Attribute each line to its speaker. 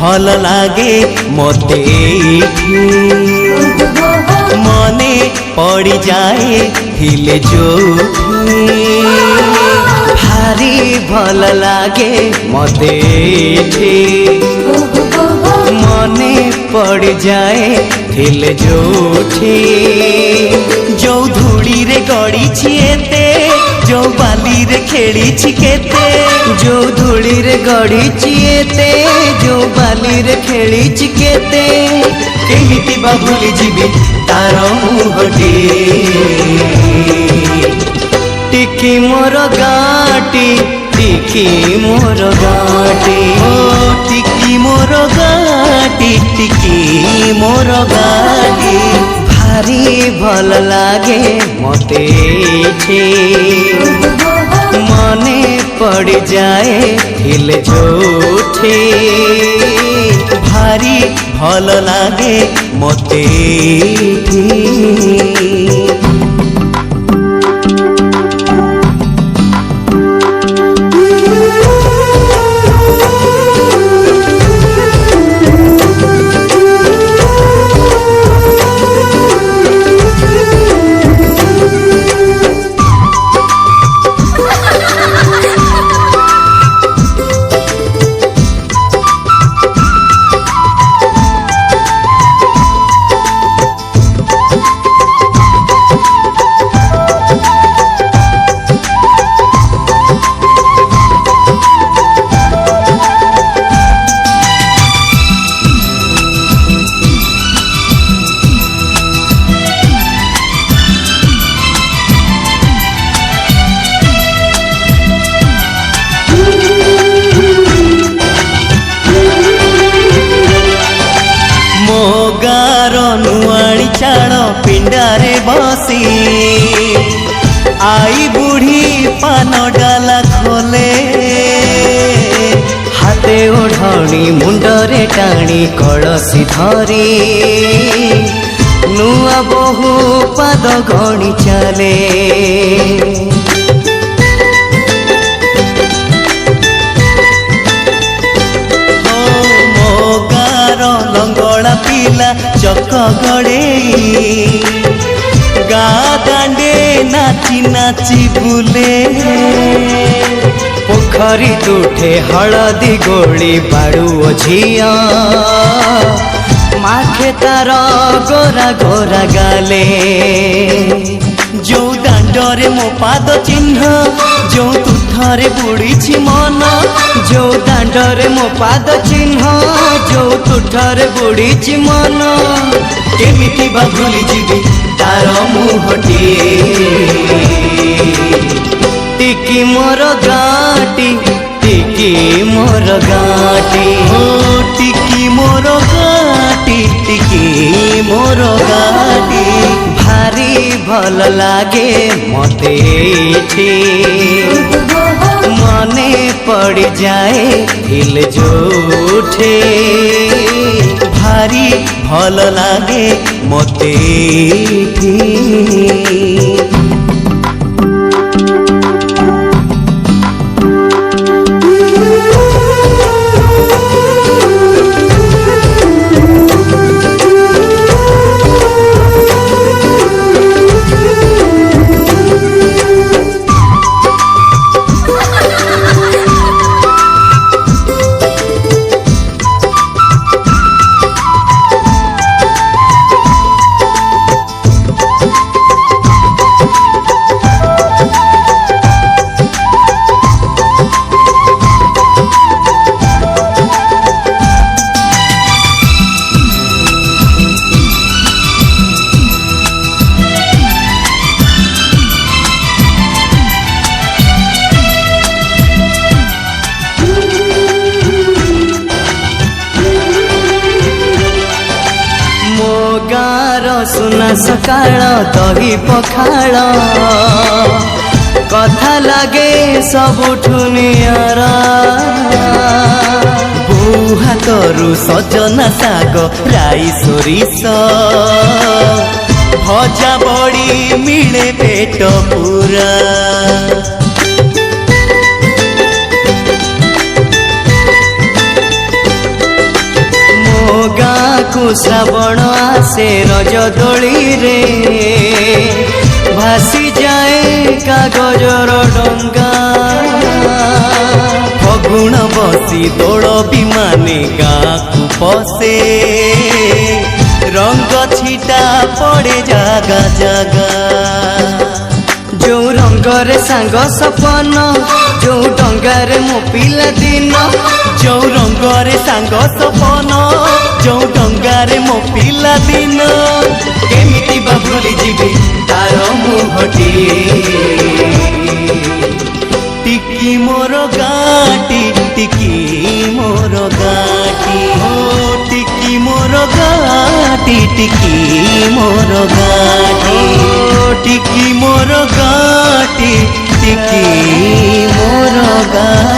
Speaker 1: भल लागे मते मने पड़ी जाए हिले जो भारी भल लागे मते मने पड़ जाए हिले जोठी जो धूड़ी रे गड़ी छिएते जो बाली रे खेली छिकेते जो धूड़ी रे गड़ी छिएते जो बाली रे खेली छिकेते केमिति बा भूली जीवी तार मुहटी टिकी मोर गाटी टिकी मोर गाटी ओ टिकी मोर गाटी टिकी मोर गाटी भारी भल लागे मते मने पड़ जाए हिल जोठे भारी भल लागे मते नुआणी चाड़ पिंडारे बसी आई बुढ़ी पान डाला खोले हाथे ओढ़णी मुंडरे टाणी कलसी धरी नुआ बहु पाद गणी चले लंगड़ा पिला चक गड़े गा दांडे नाची नाची बुले पोखरी तुठे हलदी गोली बाड़ू झिया माखे तार गोरा गोरा गाले जो दांडरे मो पाद चिन्ह जो तुठरे बुड़ी मन जो दांडरे मो पाद चिन्ह जो तुठरे बुड़ी मन केमिति बा भूली जीवी तार मुहटी टिकी मोर गाटी टिकी मोर गाटी ओ टिकी मोर गाटी टिकी मोर गाटी भारी भल लागे मते मने पड़ जाए हिल जोठे भारी भल लागे मते सकाळ दही पखाळ कथा लागे सबुठु नियारा बोऊ हातरू सजना साग राई सोरिष भजा बड़ी मिले पेट पूरा श्रावण आसे रज दोली रे भासी जाए कागजर डंगा फगुण बसी दोल विमाने गाँ को पसे रंग छिटा पड़े जागा जागा जो रंगरे सांग सपन जो डंगारे मो पिला दिन जो रंगरे सांग सपन जो डंगारे मो पिला दिन केमिति बा भूली जीवी तार मुहटी टिकी मोर गाटी टिकी मोर गाटी हो टिकी मोर गाटी टिकी मोर गाटी टिकी मोर गाटी टिकी मोर गाटी।